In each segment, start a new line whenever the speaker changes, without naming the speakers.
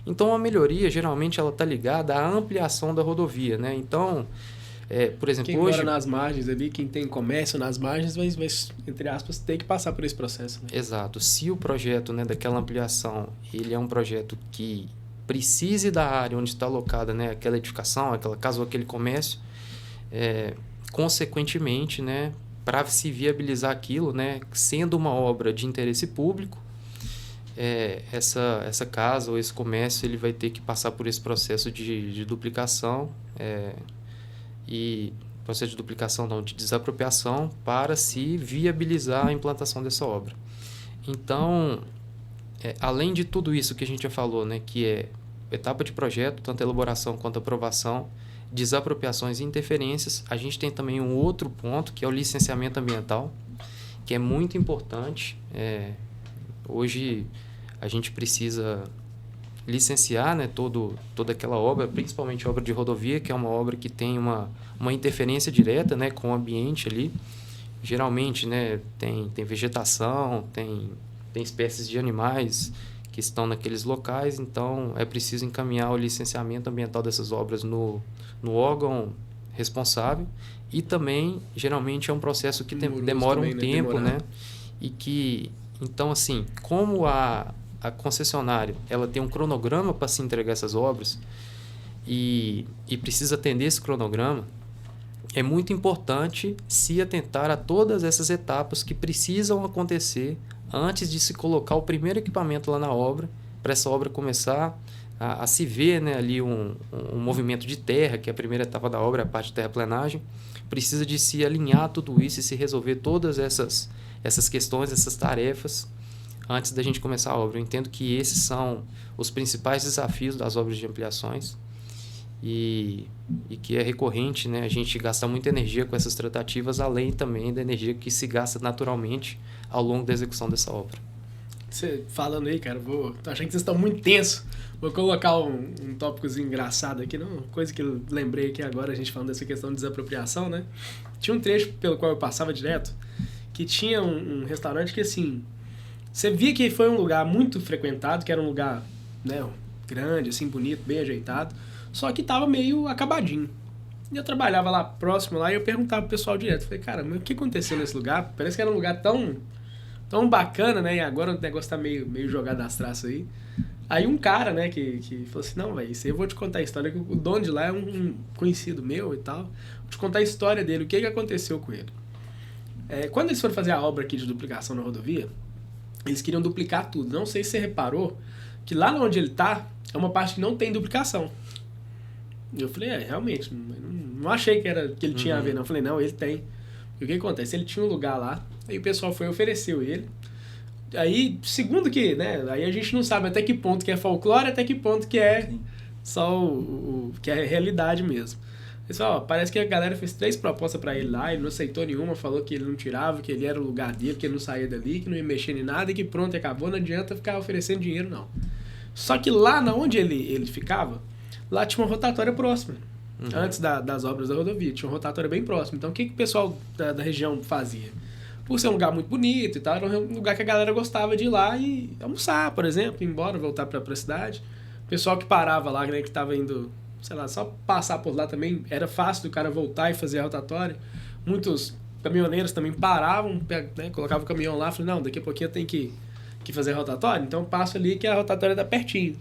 Então, a melhoria, geralmente, ela está ligada à ampliação da rodovia, né? Então, por exemplo,
Quem
hoje...
mora nas margens ali, quem tem comércio nas margens, vai, entre aspas, ter que passar por esse processo, né?
Exato. Se o projeto, né, daquela ampliação, ele é um projeto que precise da área onde está alocada, né, aquela edificação, aquela casa ou aquele comércio, consequentemente, né, para se viabilizar aquilo, né, sendo uma obra de interesse público, essa casa ou esse comércio ele vai ter que passar por esse processo de duplicação e processo de duplicação não, de desapropriação para se viabilizar a implantação dessa obra. Então, além de tudo isso que a gente já falou, né, que é etapa de projeto, tanto a elaboração quanto a aprovação, desapropriações e interferências, a gente tem também um outro ponto, que é o licenciamento ambiental, que é muito importante. Hoje, a gente precisa licenciar, né, toda aquela obra, principalmente a obra de rodovia, que é uma obra que tem uma interferência direta, né, com o ambiente ali. Geralmente, né, tem vegetação, tem espécies de animais que estão naqueles locais, então é preciso encaminhar o licenciamento ambiental dessas obras no órgão responsável, e também, geralmente, é um processo que demora um tempo, né? E que, então, assim, como a concessionária ela tem um cronograma para se entregar essas obras e precisa atender esse cronograma, é muito importante se atentar a todas essas etapas que precisam acontecer antes de se colocar o primeiro equipamento lá na obra, para essa obra começar a se ver, né, ali um movimento de terra, que é a primeira etapa da obra, a parte de terraplenagem. Precisa de se alinhar tudo isso e se resolver todas essas questões, essas tarefas, antes da gente começar a obra. Eu entendo que esses são os principais desafios das obras de ampliações e que é recorrente, né, a gente gasta muita energia com essas tratativas, além também da energia que se gasta naturalmente ao longo da execução dessa obra.
Você falando aí, cara, tô achando que vocês estão muito tensos. Vou colocar um tópicozinho engraçado aqui, não, coisa que eu lembrei aqui agora, a gente falando dessa questão de desapropriação, né? Tinha um trecho pelo qual eu passava direto, que tinha um restaurante que, assim, você via que foi um lugar muito frequentado, que era um lugar, né, grande, assim, bonito, bem ajeitado, só que tava meio acabadinho. E eu trabalhava lá próximo, lá, e eu perguntava pro pessoal direto, falei, cara, mas o que aconteceu nesse lugar? Parece que era um lugar tão bacana, né? E agora o negócio tá meio jogado nas traças aí. Aí um cara, né, que falou assim, não, velho, isso aí eu vou te contar a história, que o dono de lá é um conhecido meu e tal. Vou te contar a história dele, o que aconteceu com ele. Quando eles foram fazer a obra aqui de duplicação na rodovia, eles queriam duplicar tudo. Não sei se você reparou que lá onde ele tá, é uma parte que não tem duplicação. Eu falei, realmente, não achei que ele tinha a ver, não. Eu falei, não, ele tem. E o que acontece? Ele tinha um lugar lá, aí o pessoal foi e ofereceu ele. Aí, segundo que, né, aí a gente não sabe até que ponto que é folclore, até que ponto que é só que é realidade mesmo. Pessoal, parece que a galera fez 3 propostas pra ele lá, ele não aceitou nenhuma, falou que ele não tirava, que ele era o lugar dele, que ele não saía dali, que não ia mexer em nada e que pronto, acabou, não adianta ficar oferecendo dinheiro, não. Só que lá onde ele ficava, lá tinha uma rotatória próxima. Antes das obras da rodovia, tinha uma rotatória bem próxima. Então, o que o pessoal da região fazia? Por ser um lugar muito bonito e tal, era um lugar que a galera gostava de ir lá e almoçar, por exemplo, ir embora, voltar para a cidade. O pessoal que parava lá, né, que estava indo, sei lá, só passar por lá também, era fácil do cara voltar e fazer a rotatória. Muitos caminhoneiros também paravam, né, colocavam o caminhão lá, falavam, não, daqui a pouquinho eu tenho que fazer a rotatória, então passo ali que a rotatória está pertinho.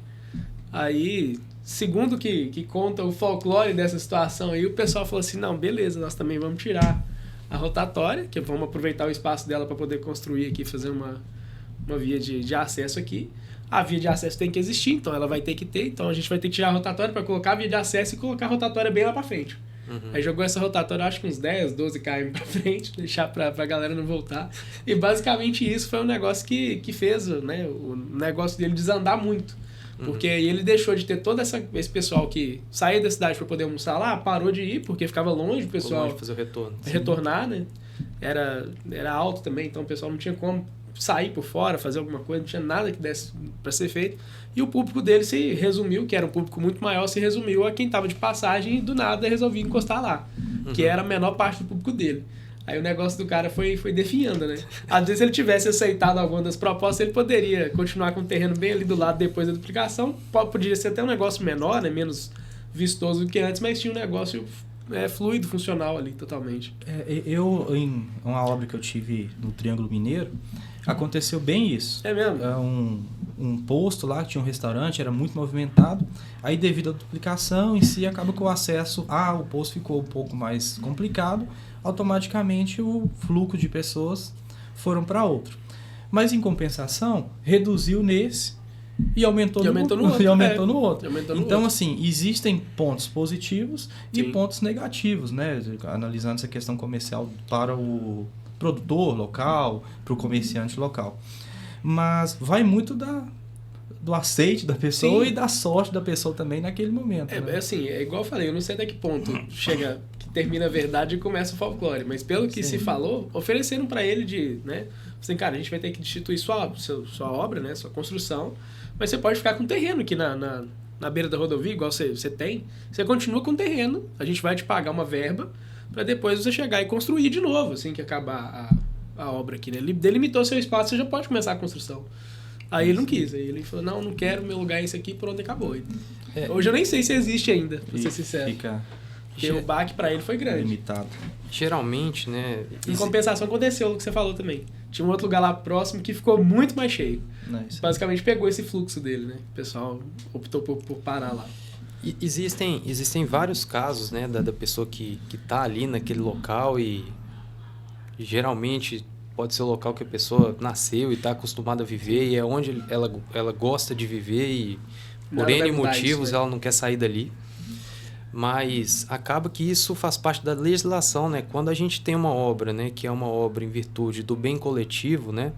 Aí, segundo que conta o folclore dessa situação aí, o pessoal falou assim, não, beleza, nós também vamos tirar a rotatória, que vamos aproveitar o espaço dela para poder construir aqui, fazer uma via de acesso aqui. A via de acesso tem que existir, então ela vai ter que ter, então a gente vai ter que tirar a rotatória para colocar a via de acesso e colocar a rotatória bem lá para frente. Aí jogou essa rotatória, acho que uns 10, 12 km para frente, deixar para a galera não voltar. E basicamente isso foi um negócio que fez, né, o negócio dele desandar muito. Porque aí ele deixou de ter todo esse pessoal que saía da cidade para poder almoçar lá, parou de ir, porque ficava longe, o pessoal
longe de fazer o retorno.
Retornar, né? Era alto também, então o pessoal não tinha como sair por fora, fazer alguma coisa, não tinha nada que desse para ser feito. E o público dele se resumiu, que era um público muito maior, se resumiu a quem estava de passagem e do nada resolvia encostar lá, que era a menor parte do público dele. Aí o negócio do cara foi definhando, né? Às vezes, se ele tivesse aceitado alguma das propostas, ele poderia continuar com o terreno bem ali do lado depois da duplicação. Podia ser até um negócio menor, né? Menos vistoso do que antes, mas tinha um negócio fluido, funcional ali, totalmente.
Em uma obra que eu tive no Triângulo Mineiro, aconteceu bem isso.
É mesmo?
Um posto lá, que tinha um restaurante, era muito movimentado. Aí, devido à duplicação em si, acaba que o acesso ao posto ficou um pouco mais complicado. Automaticamente, o fluxo de pessoas foram para outro. Mas, em compensação, reduziu nesse e aumentou no outro. Então, assim, existem pontos positivos e pontos negativos, né? Analisando essa questão comercial para o produtor local, para o comerciante local. Mas vai muito do aceite da pessoa e da sorte da pessoa também naquele momento. Né?
Assim, é igual eu falei, eu não sei até que ponto chega, que termina a verdade e começa o folclore, mas pelo que se falou, ofereceram para ele né? Assim, cara, a gente vai ter que destituir sua obra, né? Sua construção, mas você pode ficar com terreno aqui na beira da rodovia, igual você tem, você continua com terreno, a gente vai te pagar uma verba para depois você chegar e construir de novo, assim que acabar a obra aqui, né? Ele delimitou seu espaço, você já pode começar a construção. Aí ele não quis, aí ele falou, não quero, meu lugar é esse aqui, por onde acabou. Hoje eu nem sei se existe ainda, pra ser sincero. Porque o baque pra ele foi grande.
Limitado.
Geralmente, né?
Em compensação, aconteceu o que você falou também. Tinha um outro lugar lá próximo que ficou muito mais cheio. Basicamente pegou esse fluxo dele, né? O pessoal optou por parar lá.
Existem vários casos, né, da pessoa que tá ali naquele local e geralmente pode ser o local que a pessoa nasceu e está acostumada a viver e é onde ela gosta de viver e por N motivos ela não quer sair dali. Mas acaba que isso faz parte da legislação, né? Quando a gente tem uma obra, né, que é uma obra em virtude do bem coletivo, né?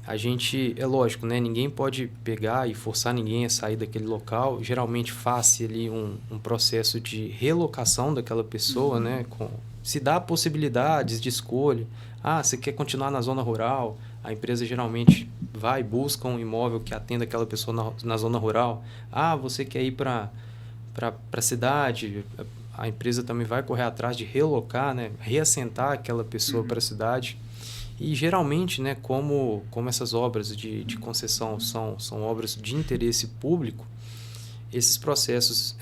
A gente, é lógico, né? Ninguém pode pegar e forçar ninguém a sair daquele local. Geralmente faz-se ali um processo de relocação daquela pessoa, né? Se dá possibilidades de escolha. Você quer continuar na zona rural? A empresa geralmente vai e busca um imóvel que atenda aquela pessoa na zona rural. Você quer ir para a cidade? A empresa também vai correr atrás de relocar, né? Reassentar aquela pessoa para a cidade. E geralmente, né, como essas obras de concessão são obras de interesse público, esses processos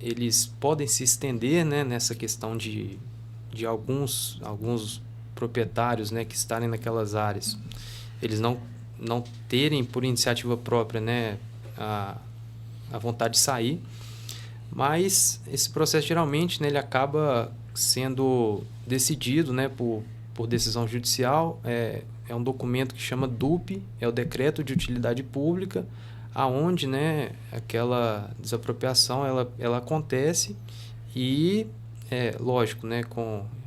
eles podem se estender, né, nessa questão de alguns proprietários, né, que estarem naquelas áreas, eles não terem por iniciativa própria, né, a vontade de sair, mas esse processo geralmente, né, ele acaba sendo decidido, né, por decisão judicial. É um documento que chama DUP, é o Decreto de Utilidade Pública, aonde, né, aquela desapropriação ela acontece e lógico, né,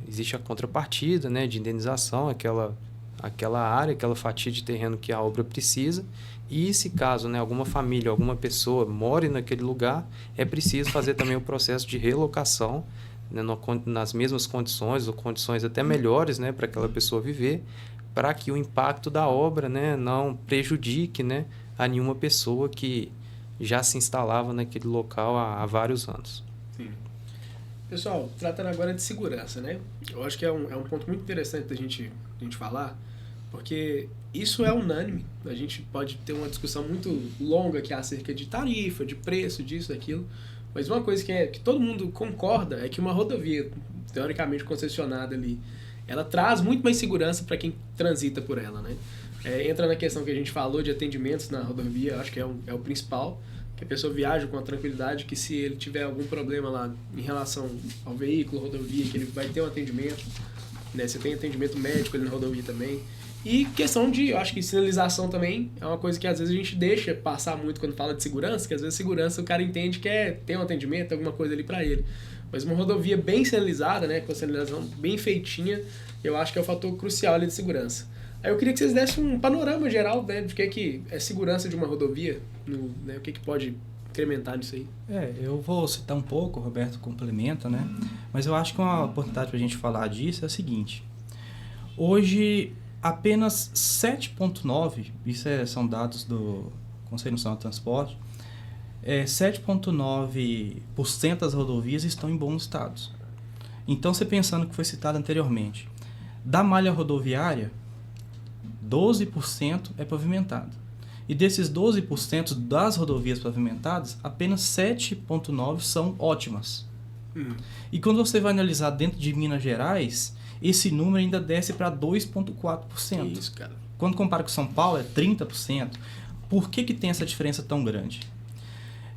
existe a contrapartida, né, de indenização, aquela área, aquela fatia de terreno que a obra precisa. E se caso, né, alguma família, alguma pessoa more naquele lugar, é preciso fazer também o processo de relocação, né, nas mesmas condições ou condições até melhores, né, para aquela pessoa viver, para que o impacto da obra, né, não prejudique, né, a nenhuma pessoa que já se instalava naquele local há vários anos.
Sim. Pessoal, tratando agora de segurança, né? Eu acho que é um ponto muito interessante da gente falar, porque isso é unânime. A gente pode ter uma discussão muito longa aqui acerca de tarifa, de preço, disso, daquilo. Mas uma coisa que todo mundo concorda é que uma rodovia, teoricamente concessionada ali, ela traz muito mais segurança para quem transita por ela, né? Entra na questão que a gente falou de atendimentos na rodovia, acho que é o principal, que a pessoa viaja com a tranquilidade que se ele tiver algum problema lá em relação ao veículo, rodovia, que ele vai ter um atendimento, né? Você tem atendimento médico ali na rodovia também. E questão eu acho que sinalização também é uma coisa que às vezes a gente deixa passar muito quando fala de segurança, que às vezes segurança o cara entende que tem um atendimento, alguma coisa ali para ele. Mas uma rodovia bem sinalizada, né, com a sinalização bem feitinha, eu acho que é o fator crucial ali de segurança. Aí eu queria que vocês dessem um panorama geral, né, de que é segurança de uma rodovia, né, o que pode incrementar nisso aí.
Eu vou citar um pouco, o Roberto complementa, né, mas eu acho que uma oportunidade para a gente falar disso é a seguinte: hoje apenas 7,9%, isso são dados do Conselho Nacional de Transporte, 7,9% das rodovias estão em bons estados. Então, você pensando que foi citado anteriormente, Da malha rodoviária, 12% é pavimentado. E desses 12% das rodovias pavimentadas, apenas 7,9% são ótimas. E quando você vai analisar dentro de Minas Gerais, esse número ainda desce para 2,4%.
Isso, cara.
Quando compara com São Paulo, é 30%. Por que tem essa diferença tão grande?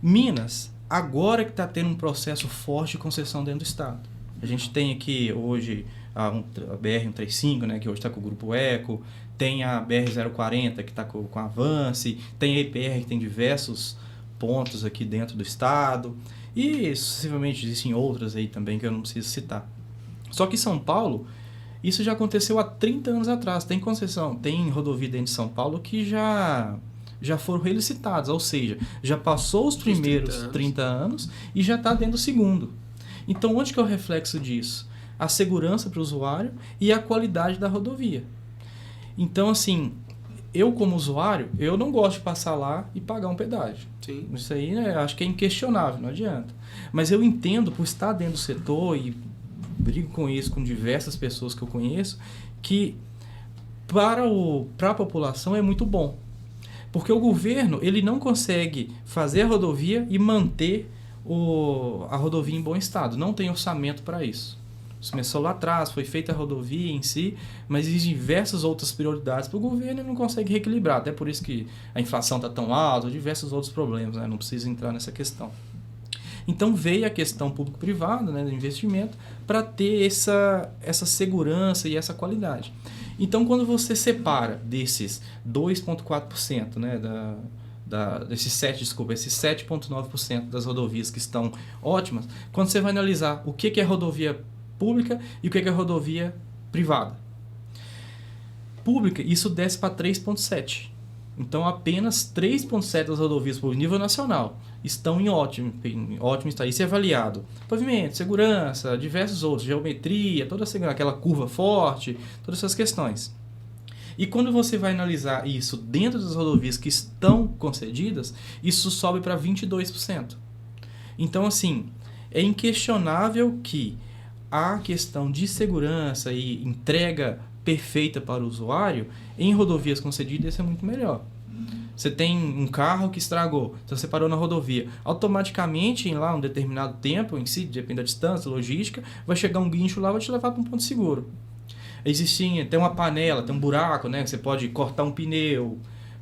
Minas, agora que está tendo um processo forte de concessão dentro do estado. A gente tem aqui hoje a BR-135, né, que hoje está com o Grupo Eco, tem a BR-040, que está com a Avance, tem a EPR, que tem diversos pontos aqui dentro do estado, e sucessivamente existem outras aí também que eu não preciso citar. Só que em São Paulo, isso já aconteceu há 30 anos atrás. Tem concessão, tem rodovia dentro de São Paulo que já foram relicitados, ou seja, já passou os primeiros 30 anos e já está dentro do segundo. Então, onde que é o reflexo disso? A segurança para o usuário e a qualidade da rodovia. Então, assim, eu como usuário, eu não gosto de passar lá e pagar um pedágio.
Sim.
Isso aí, né, acho que é inquestionável, não adianta. Mas eu entendo, por estar dentro do setor e brigo com isso com diversas pessoas que eu conheço, que para a população é muito bom. Porque o governo ele não consegue fazer a rodovia e manter a rodovia em bom estado. Não tem orçamento para isso. Isso começou lá atrás, foi feita a rodovia em si, mas existem diversas outras prioridades para o governo e não consegue reequilibrar. Até por isso que a inflação está tão alta, diversos outros problemas, né? Não precisa entrar nessa questão. Então veio a questão público-privada, né, do investimento, para ter essa segurança e essa qualidade. Então, quando você separa desses 2,4%, né, esses 7,9% das rodovias que estão ótimas, quando você vai analisar o que é rodovia pública e o que é rodovia privada. Pública, isso desce para 3,7%. Então, apenas 3,7% das rodovias por nível nacional estão em ótimo estado. Isso é avaliado. Pavimento, segurança, diversos outros, geometria, toda aquela curva forte, todas essas questões. E quando você vai analisar isso dentro das rodovias que estão concedidas, isso sobe para 22%. Então, assim, é inquestionável que a questão de segurança e entrega perfeita para o usuário, em rodovias concedidas, é muito melhor. Você tem um carro que estragou, então você parou na rodovia. Automaticamente, em lá um determinado tempo, em si, depende da distância, logística, vai chegar um guincho lá e vai te levar para um ponto seguro. Tem uma panela, tem um buraco, né? Que você pode cortar um pneu,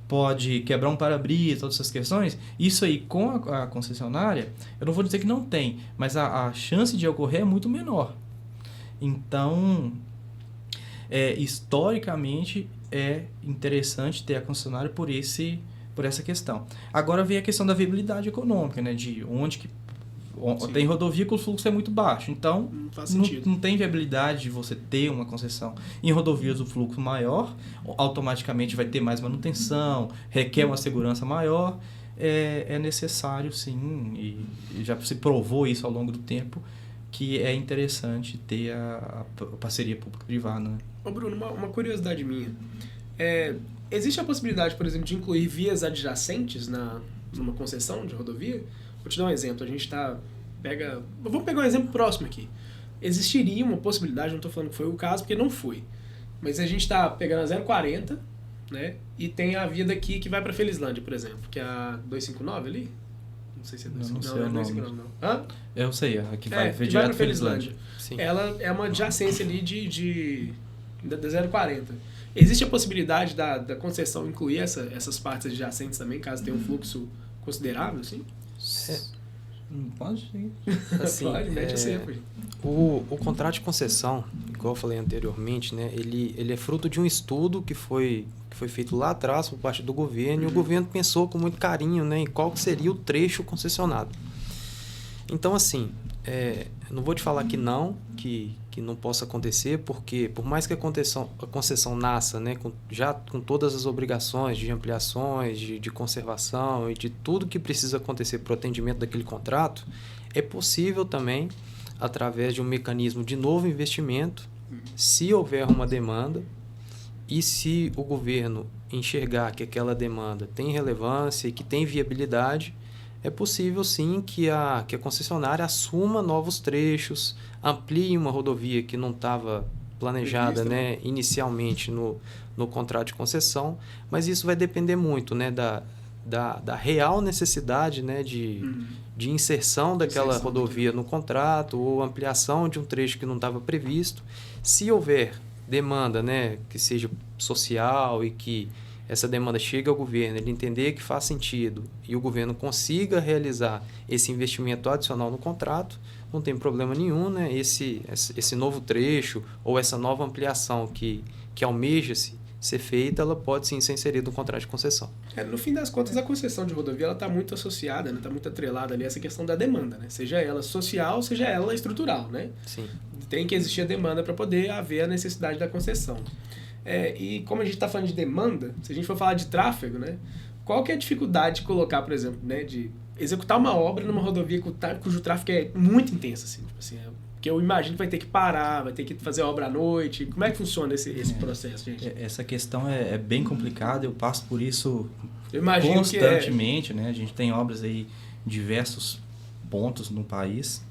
pode quebrar um para-brisa, todas essas questões. Isso aí, com a concessionária, eu não vou dizer que não tem, mas a chance de ocorrer é muito menor. Então, historicamente, é interessante ter a concessionária por essa questão. Agora vem a questão da viabilidade econômica, né? De onde que tem rodovia que o fluxo é muito baixo. Então, não tem viabilidade de você ter uma concessão. Em rodovias o fluxo maior, automaticamente vai ter mais manutenção, requer uma segurança maior. É necessário, sim, e já se provou isso ao longo do tempo, que é interessante ter a parceria público-privada, né?
Ô Bruno, uma curiosidade minha. Existe a possibilidade, por exemplo, de incluir vias adjacentes numa concessão de rodovia? Vou te dar um exemplo. Vamos pegar um exemplo próximo aqui. Existiria uma possibilidade, não estou falando que foi o caso, porque não foi. Mas a gente está pegando a 040, né? E tem a via daqui que vai para Felizlândia, por exemplo, que é a 259 ali. Não sei se é 259. Não, é 259, não. Hã?
Eu sei, a que vai
que vai para
Felizlândia.
Sim. Ela é uma adjacência ali da 040. Existe a possibilidade da concessão incluir essas partes adjacentes também, caso tenha um fluxo considerável, assim?
Pode sim.
Assim,
pode, mete sempre.
O contrato de concessão, igual eu falei anteriormente, né, ele é fruto de um estudo que foi feito lá atrás por parte do governo, e o governo pensou com muito carinho, né, em qual que seria o trecho concessionado. Então, assim, não vou te falar que não possa acontecer, porque por mais que a concessão nasça, né, já com todas as obrigações de ampliações, de conservação e de tudo que precisa acontecer para o atendimento daquele contrato, é possível também, através de um mecanismo de novo investimento, se houver uma demanda e se o governo enxergar que aquela demanda tem relevância e que tem viabilidade, é possível sim que a concessionária assuma novos trechos, amplie uma rodovia que não estava planejada, né, inicialmente no contrato de concessão, mas isso vai depender muito, né, da real necessidade, né, de inserção daquela rodovia no contrato ou ampliação de um trecho que não estava previsto. Se houver demanda, né, que seja social e que essa demanda chegue ao governo, ele entender que faz sentido e o governo consiga realizar esse investimento adicional no contrato, não tem problema nenhum, né? Esse novo trecho ou essa nova ampliação que almeja-se ser feita, ela pode sim ser inserida no contrato de concessão.
No fim das contas, a concessão de rodovia está muito associada, está, né, muito atrelada ali a essa questão da demanda, né? Seja ela social, seja ela estrutural, né?
Sim.
Tem que existir a demanda para poder haver a necessidade da concessão. E como a gente está falando de demanda, se a gente for falar de tráfego, né? Qual que é a dificuldade de colocar, por exemplo, né, de executar uma obra numa rodovia cujo tráfego é muito intenso, assim, tipo assim, porque eu imagino que vai ter que parar, vai ter que fazer obra à noite. Como é que funciona esse processo, gente?
Essa questão é bem complicada, eu passo por isso
constantemente,
né? A gente tem obras aí em diversos pontos no país.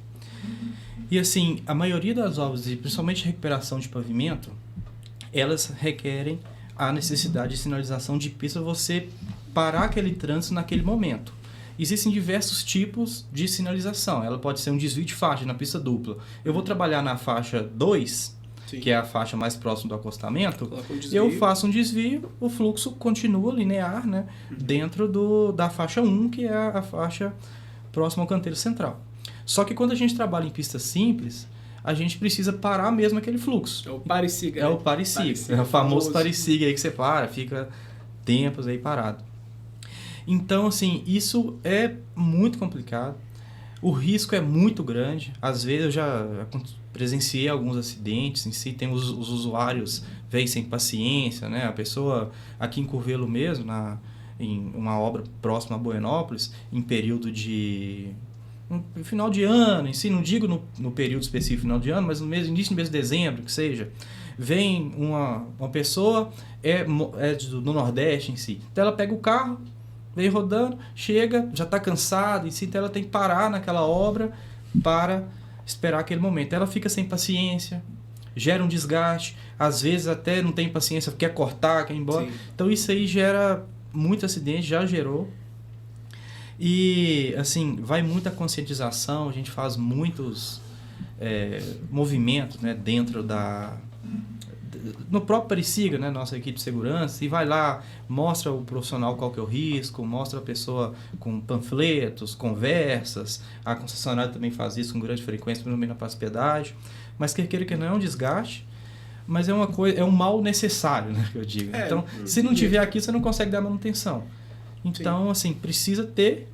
E assim, a maioria das obras, principalmente recuperação de pavimento, elas requerem a necessidade de sinalização de pista, você parar aquele trânsito naquele momento. Existem diversos tipos de sinalização. Ela pode ser um desvio de faixa na pista dupla. Eu vou trabalhar na faixa 2, que é a faixa mais próxima do acostamento. Eu faço um desvio, o fluxo continua linear, né, dentro da faixa 1, que é a faixa próxima ao canteiro central. Só que quando a gente trabalha em pista simples, a gente precisa parar mesmo aquele fluxo.
É o pare-siga.
É o pare-siga. É o famoso pare-siga aí que você para, fica tempos aí parado. Então, assim, isso é muito complicado. O risco é muito grande. Às vezes eu já presenciei alguns acidentes em si. Tem os usuários vêm sem paciência, né? A pessoa aqui em Curvelo mesmo, em uma obra próxima a Buenópolis, em período de... no final de ano, em si, não digo no período específico final de ano, mas no início do mês de dezembro, que seja, vem uma pessoa do Nordeste em si. Então ela pega o carro, vem rodando, chega, já está cansada, em si, então ela tem que parar naquela obra para esperar aquele momento. Ela fica sem paciência, gera um desgaste, às vezes até não tem paciência, quer cortar, quer ir embora. Sim. Então isso aí gera muito acidente, já gerou. E, assim, vai muita conscientização, a gente faz muitos movimentos, né, dentro no próprio Pare-Siga, né, nossa equipe de segurança, e vai lá, mostra o profissional qual que é o risco, mostra a pessoa com panfletos, conversas, a concessionária também faz isso com grande frequência, principalmente na praça de pedágio, mas quer queira que não é um desgaste, mas é um mal necessário, né, que eu digo. Então, se não tiver aqui, você não consegue dar manutenção. Então, assim, precisa ter,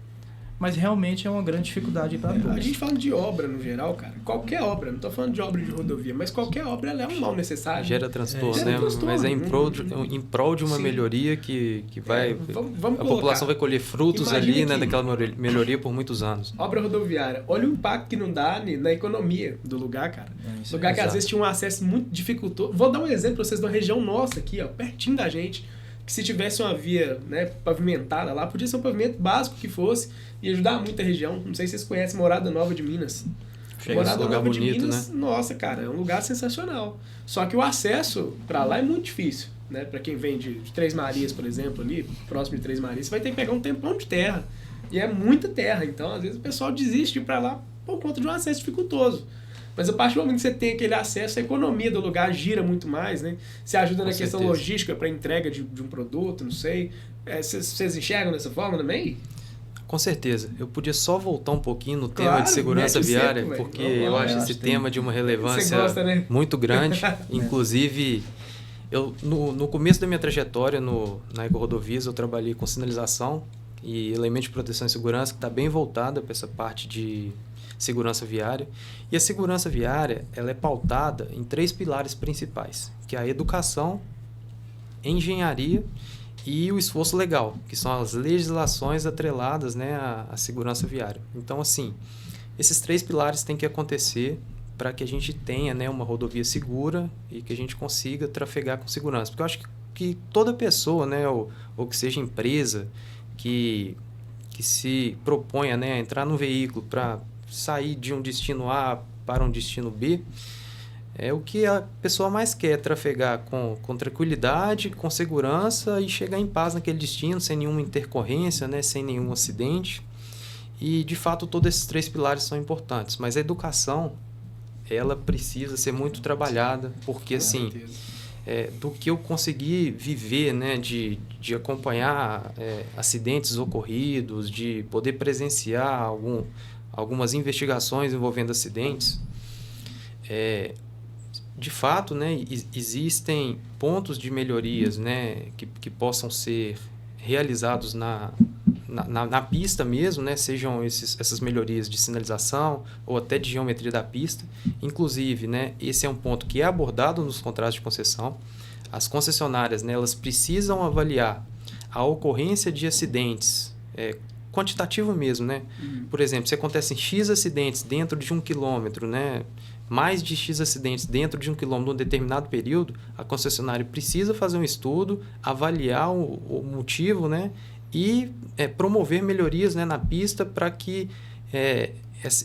mas realmente é uma grande dificuldade para todos.
A gente fala de obra no geral, cara. Qualquer obra, não estou falando de obra de rodovia, mas qualquer obra ela é um mal necessário.
Gera transtorno, né? Mas é em prol de uma melhoria que vai... a população vai colher frutos ali, né, daquela melhoria por muitos anos.
Obra rodoviária. Olha o impacto que não dá na economia do lugar, cara. Lugar que às vezes tinha um acesso muito dificultoso. Vou dar um exemplo para vocês de uma região nossa aqui, ó, pertinho da gente, que se tivesse uma via, né, pavimentada lá, podia ser um pavimento básico que fosse e ajudar muito a região. Não sei se vocês conhecem Morada Nova de Minas.
Morada Nova bonito, de Minas,
né? Nossa, cara, é um lugar sensacional. Só que o acesso para lá é muito difícil, né? Para quem vem de Três Marias, por exemplo, ali, próximo de Três Marias, você vai ter que pegar um tempão de terra. E é muita terra, então às vezes o pessoal desiste de ir para lá por conta de um acesso dificultoso. Mas a partir do momento que você tem aquele acesso, a economia do lugar gira muito mais, né? Você ajuda na questão logística para entrega de um produto, não sei. Vocês enxergam dessa forma também?
Com certeza. Eu podia só voltar um pouquinho no tema de segurança viária, porque eu acho esse tema de uma relevância muito grande. Inclusive, no começo da minha trajetória na EcoRodovias, eu trabalhei com sinalização e elementos de proteção e segurança, que está bem voltada para essa parte de segurança viária. E a segurança viária, ela é pautada em 3 pilares principais, que é a educação, engenharia e o esforço legal, que são as legislações atreladas, né, à segurança viária. Então, assim, esses 3 pilares têm que acontecer para que a gente tenha, né, uma rodovia segura e que a gente consiga trafegar com segurança. Porque eu acho que toda pessoa, né, ou que seja empresa que se proponha, né, a entrar num veículo para sair de um destino A para um destino B, É o que a pessoa mais quer, é trafegar com tranquilidade, com segurança e chegar em paz naquele destino, sem nenhuma intercorrência, né, sem nenhum acidente. E, de fato, todos esses 3 pilares são importantes. Mas a educação, ela precisa ser muito trabalhada, porque, assim, do que eu consegui viver, né, de acompanhar acidentes ocorridos, de poder presenciar algumas investigações envolvendo acidentes, de fato, né, existem pontos de melhorias, né, que possam ser realizados na pista mesmo, né, sejam essas melhorias de sinalização ou até de geometria da pista. Inclusive, né, esse é um ponto que é abordado nos contratos de concessão. As concessionárias, né, elas precisam avaliar a ocorrência de acidentes, quantitativo mesmo, né? Por exemplo, se acontecem X acidentes dentro de 1 quilômetro, né, mais de X acidentes dentro de 1 quilômetro num determinado período, a concessionária precisa fazer um estudo, avaliar o motivo, né, e promover melhorias, né, na pista para que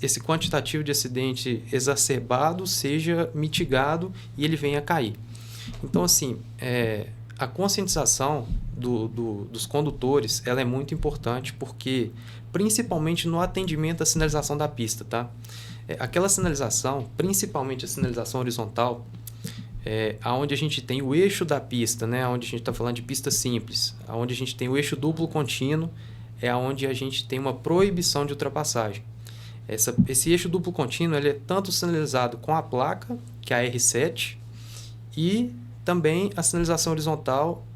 esse quantitativo de acidente exacerbado seja mitigado e ele venha a cair. Então, assim, a conscientização dos condutores ela é muito importante porque, principalmente no atendimento à sinalização da pista, tá? Aquela sinalização, principalmente a sinalização horizontal, onde a gente tem o eixo da pista, né? Onde a gente está falando de pista simples, onde a gente tem o eixo duplo contínuo, é onde a gente tem uma proibição de ultrapassagem. Esse eixo duplo contínuo ele é tanto sinalizado com a placa, que é a R7, e também a sinalização horizontal